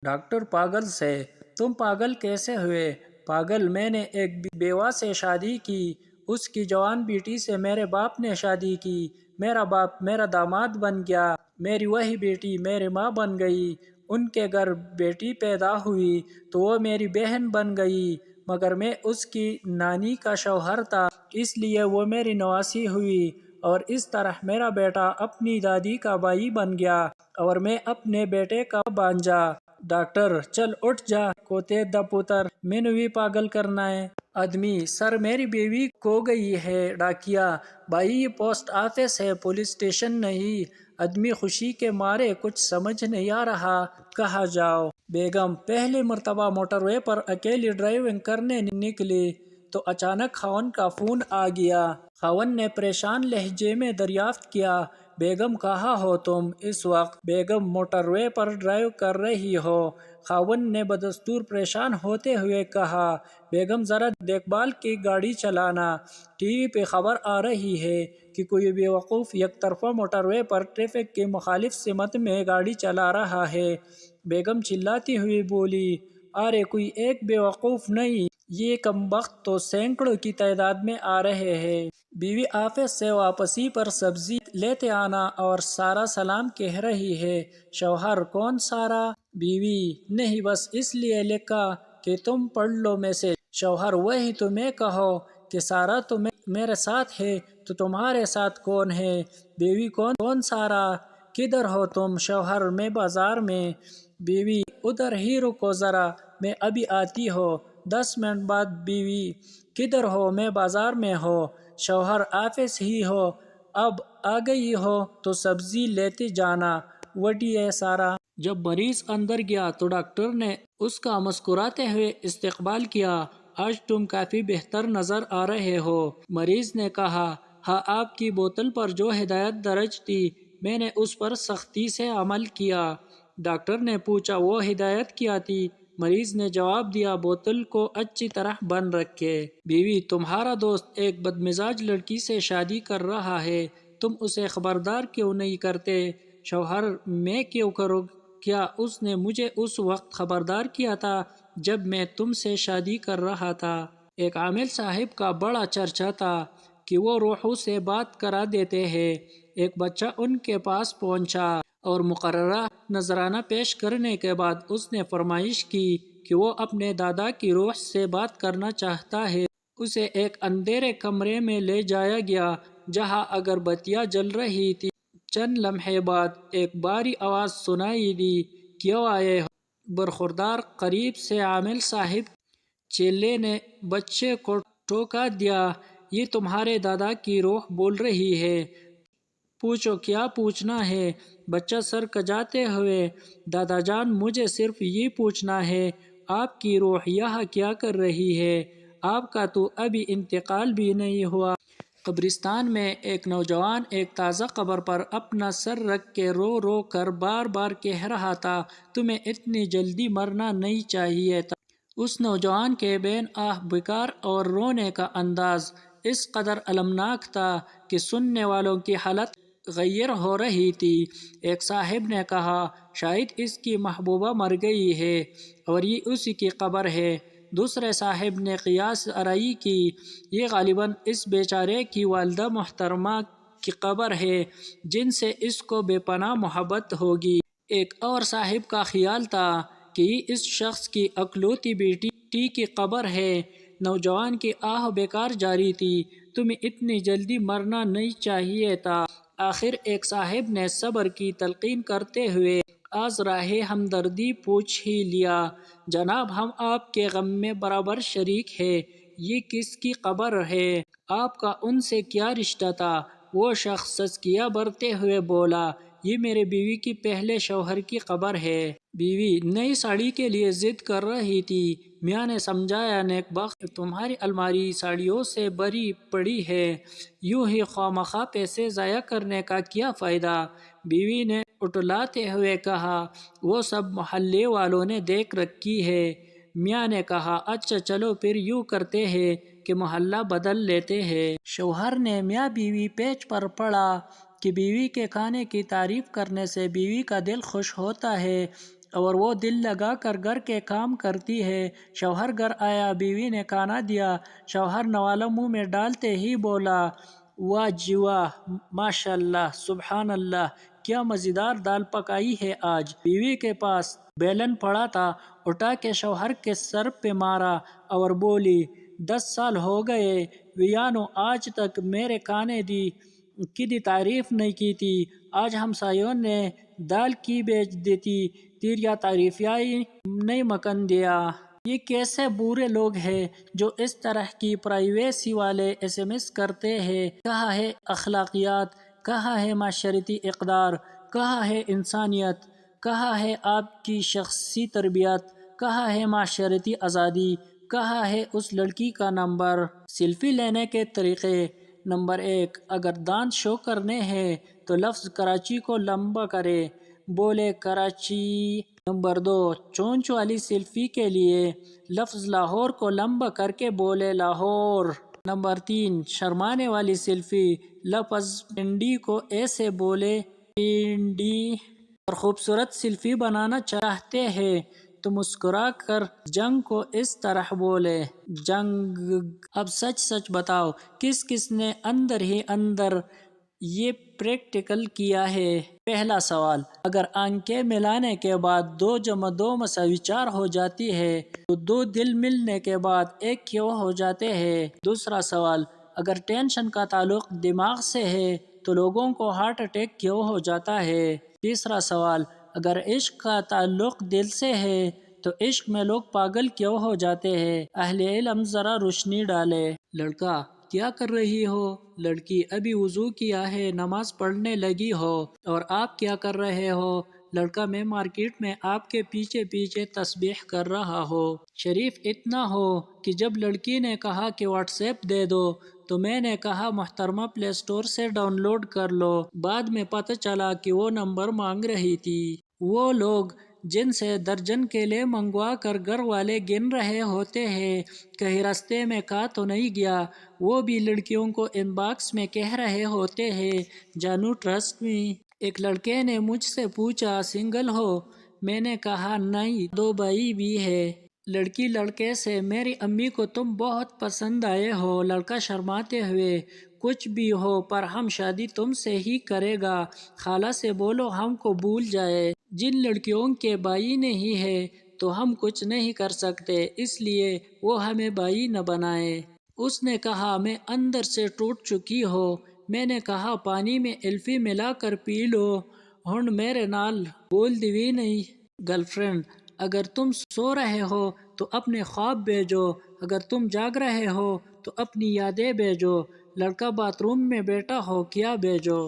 Doctor پاگل سے: تم پاگل کیسے ہوئے؟ پاگل: میں نے ایک بیوہ سے شادی کی، اس کی جوان بیٹی سے میرے باپ نے شادی کی، میرا باپ میرا داماد بن گیا، میری وہی بیٹی میری ماں بن گئی، ان کے گھر بیٹی پیدا ہوئی تو وہ میری بہن بن گئی، مگر میں اس کی نانی کا شوہر تھا اس لیے وہ میری نواسی ہوئی، اور اس طرح میرا بیٹا اپنی دادی کا بھائی بن گیا اور میں اپنے بیٹے کا بانجا۔ ڈاکٹر: چل اٹھ جا، کوتے دا پتر، مینوں بھی پاگل کرنا ہے۔ آدمی: سر میری بیوی کھو گئی ہے۔ ڈاکیا: بھائی یہ پوسٹ آفس ہے، پولیس اسٹیشن نہیں۔ آدمی خوشی کے مارے: کچھ سمجھ نہیں آ رہا، کہاں جاؤ؟ بیگم: پہلی مرتبہ موٹر وے پر اکیلی ڈرائیونگ کرنے نکلی تو اچانک خاوند کا فون آ گیا۔ خاوند نے پریشان لہجے میں دریافت کیا: بیگم کہاں ہو تم اس وقت؟ بیگم: موٹر وے پر ڈرائیو کر رہی ہو۔ خاوند نے بدستور پریشان ہوتے ہوئے کہا: بیگم ذرا دیکھ بھال کی گاڑی چلانا، ٹی وی پہ خبر آ رہی ہے کہ کوئی بیوقوف یک طرفہ موٹر وے پر ٹریفک کی مخالف سمت میں گاڑی چلا رہا ہے۔ بیگم چلاتی ہوئی بولی: ارے کوئی ایک بیوقوف نہیں، یہ کمبخت تو سینکڑوں کی تعداد میں آ رہے ہیں۔ بیوی آفس سے واپسی پر سبزی لیتے آنا اور سارا سلام کہہ رہی ہے۔ شوہر: کون سارا؟ بیوی: نہیں بس اس لیے لکھا کہ تم پڑھ لو میسج۔ شوہر: وہی تو میں کہوں کہ سارا تو میرے ساتھ ہے تو تمہارے ساتھ کون ہے؟ بیوی: کون سارا؟ کدھر ہو تم؟ شوہر: میں بازار میں۔ بیوی: ادھر ہی رکو ذرا، میں ابھی آتی ہوں۔ 10 منٹ بعد بیوی: کدھر ہو؟ میں بازار میں ہوں۔ شوہر: آفس ہی ہو، اب آ گئی ہو تو سبزی لیتے جانا۔ وڈی ہے سارا۔ جب مریض اندر گیا تو ڈاکٹر نے اس کا مسکراتے ہوئے استقبال کیا: آج تم کافی بہتر نظر آ رہے ہو۔ مریض نے کہا: ہاں، آپ کی بوتل پر جو ہدایت درج تھی میں نے اس پر سختی سے عمل کیا۔ ڈاکٹر نے پوچھا: وہ ہدایت کیا تھی؟ مریض نے جواب دیا: بوتل کو اچھی طرح بند رکھے۔ بیوی: تمہارا دوست ایک بدمزاج لڑکی سے شادی کر رہا ہے، تم اسے خبردار کیوں نہیں کرتے؟ شوہر: میں کیوں کروں؟ کیا اس نے مجھے اس وقت خبردار کیا تھا جب میں تم سے شادی کر رہا تھا؟ ایک عامل صاحب کا بڑا چرچا تھا کہ وہ روحوں سے بات کرا دیتے ہیں۔ ایک بچہ ان کے پاس پہنچا اور مقررہ نذرانہ پیش کرنے کے بعد اس نے فرمائش کی کہ وہ اپنے دادا کی روح سے بات کرنا چاہتا ہے۔ اسے ایک اندھیرے کمرے میں لے جایا گیا جہاں اگربتیاں جل رہی تھیں۔ چند لمحے بعد ایک بھاری آواز سنائی دی: کیوں آئے ہو؟ برخوردار قریب سے عامل صاحب چیلے نے بچے کو ٹوکا دیا: یہ تمہارے دادا کی روح بول رہی ہے، پوچھو کیا پوچھنا ہے؟ بچہ سر کھجاتے ہوئے: دادا جان، مجھے صرف یہ پوچھنا ہے، آپ کی روح یہاں کیا کر رہی ہے؟ آپ کا تو ابھی انتقال بھی نہیں ہوا۔ قبرستان میں ایک نوجوان ایک تازہ قبر پر اپنا سر رکھ کے رو رو کر بار بار کہہ رہا تھا: تمہیں اتنی جلدی مرنا نہیں چاہیے تھا۔ اس نوجوان کے بے آہ بکار اور رونے کا انداز اس قدر المناک تھا کہ سننے والوں کی حالت غیر ہو رہی تھی۔ ایک صاحب نے کہا: شاید اس کی محبوبہ مر گئی ہے اور یہ اسی کی قبر ہے۔ دوسرے صاحب نے قیاس آرائی کی: یہ غالباً اس بیچارے کی والدہ محترمہ کی قبر ہے جن سے اس کو بے پناہ محبت ہوگی۔ ایک اور صاحب کا خیال تھا کہ یہ اس شخص کی اکلوتی بیٹی کی قبر ہے۔ نوجوان کی آہ بیکار جاری تھی: تمہیں اتنی جلدی مرنا نہیں چاہیے تھا۔ آخر ایک صاحب نے صبر کی تلقین کرتے ہوئے آز راہ ہمدردی پوچھ ہی لیا: جناب، ہم آپ کے غم میں برابر شریک ہیں، یہ کس کی قبر ہے؟ آپ کا ان سے کیا رشتہ تھا؟ وہ شخص سسکیاں بھرتے ہوئے بولا: یہ میرے بیوی کی پہلے شوہر کی قبر ہے۔ بیوی نئی ساڑی کے لیے ضد کر رہی تھی۔ میاں نے سمجھایا: نیک بخت، تمہاری الماری ساڑیوں سے بھری پڑی ہے، یوں ہی خواہ مخواہ پیسے ضائع کرنے کا کیا فائدہ؟ بیوی نے اٹلاتے ہوئے کہا: وہ سب محلے والوں نے دیکھ رکھی ہے۔ میاں نے کہا: اچھا چلو پھر یوں کرتے ہیں کہ محلہ بدل لیتے ہیں۔ شوہر نے میاں بیوی پیچ پر پڑا کہ بیوی کے کھانے کی تعریف کرنے سے بیوی کا دل خوش ہوتا ہے، اور وہ دل لگا کر گھر کے کام کرتی ہے۔ شوہر گھر آیا، بیوی نے کھانا دیا، شوہر نوالا منہ میں ڈالتے ہی بولا، واہ جی واہ، ماشاء اللہ، سبحان اللہ، کیا مزیدار دال پکائی ہے آج۔ بیوی کے پاس بیلن پڑا تھا، اٹھا کے شوہر کے سر پہ مارا اور بولی، 10 سال ہو گئے ویانو آج تک میرے کھانے کی تعریف نہیں کی تھی، آج ہمسایوں نے دال کی بیچ دیتی، تیریا تعریفیائی نہیں مکن دیا۔ یہ کیسے برے لوگ ہیں جو اس طرح کی پرائیویسی والے ایس ایم ایس کرتے ہیں۔ کہاں ہے اخلاقیات، کہاں ہے معاشرتی اقدار، کہاں ہے انسانیت، کہاں ہے آپ کی شخصی تربیت، کہاں ہے معاشرتی آزادی، کہاں ہے اس لڑکی کا نمبر۔ سیلفی لینے کے طریقے: نمبر 1، اگر دانت شو کرنے ہیں تو لفظ کراچی کو لمبا کرے، بولے کراچی۔ نمبر 2، چونچ والی سیلفی کے لیے لفظ لاہور کو لمبا کر کے بولے لاہور۔ نمبر 3، شرمانے والی سیلفی، لفظ پنڈی کو ایسے بولے پنڈی۔ اور خوبصورت سیلفی بنانا چاہتے ہیں تو مسکرا کر جنگ کو اس طرح بولے، جنگ۔ اب سچ سچ بتاؤ، کس کس نے اندر ہی اندر یہ پریکٹیکل کیا ہے؟ پہلا سوال، اگر آنکھیں ملانے کے بعد 2+2=4 ہو جاتی ہے تو 2 دل ملنے کے بعد 1 کیوں ہو جاتے ہیں؟ دوسرا سوال، اگر ٹینشن کا تعلق دماغ سے ہے تو لوگوں کو ہارٹ اٹیک کیوں ہو جاتا ہے؟ تیسرا سوال، اگر عشق کا تعلق دل سے ہے تو عشق میں لوگ پاگل کیوں ہو جاتے ہیں؟ اہل علم ذرا روشنی ڈالے۔ لڑکا، کیا کر رہی ہو؟ لڑکی، ابھی وضو کیا ہے، نماز پڑھنے لگی ہو۔ اور آپ کیا کر رہے ہو؟ لڑکا، میں مارکیٹ میں آپ کے پیچھے پیچھے تسبیح کر رہا ہوں۔ شریف اتنا ہو کہ جب لڑکی نے کہا کہ واٹس ایپ دے دو تو میں نے کہا محترمہ پلے اسٹور سے ڈاؤن لوڈ کر لو۔ بعد میں پتہ چلا کہ وہ نمبر مانگ رہی تھی۔ وہ لوگ جن سے درجن کیلے منگوا کر گھر والے گن رہے ہوتے ہیں، کہیں راستے میں کھا تو نہیں گیا، وہ بھی لڑکیوں کو ان باکس میں کہہ رہے ہوتے ہیں، جانو ٹرسٹ می۔ ایک لڑکے نے مجھ سے پوچھا، سنگل ہو؟ میں نے کہا نہیں، 2 بھائی بھی ہے۔ لڑکی لڑکے سے، میری امی کو تم بہت پسند آئے ہو۔ لڑکا شرماتے ہوئے، کچھ بھی ہو پر ہم شادی تم سے ہی کرے گا، خالہ سے بولو ہم کو بھول جائے۔ جن لڑکیوں کے بھائی نہیں ہے تو ہم کچھ نہیں کر سکتے، اس لیے وہ ہمیں بھائی نہ بنائے۔ اس نے کہا میں اندر سے ٹوٹ چکی ہوں۔ میں نے کہا پانی میں ایلفی ملا کر پی لو، ہن میرے نال بول دیوی نہیں۔ گرل فرینڈ، اگر تم سو رہے ہو تو اپنے خواب بھیجو، اگر تم جاگ رہے ہو تو اپنی یادیں بھیجو۔ لڑکا، باتھ روم میں بیٹھا ہو، کیا بھیجو؟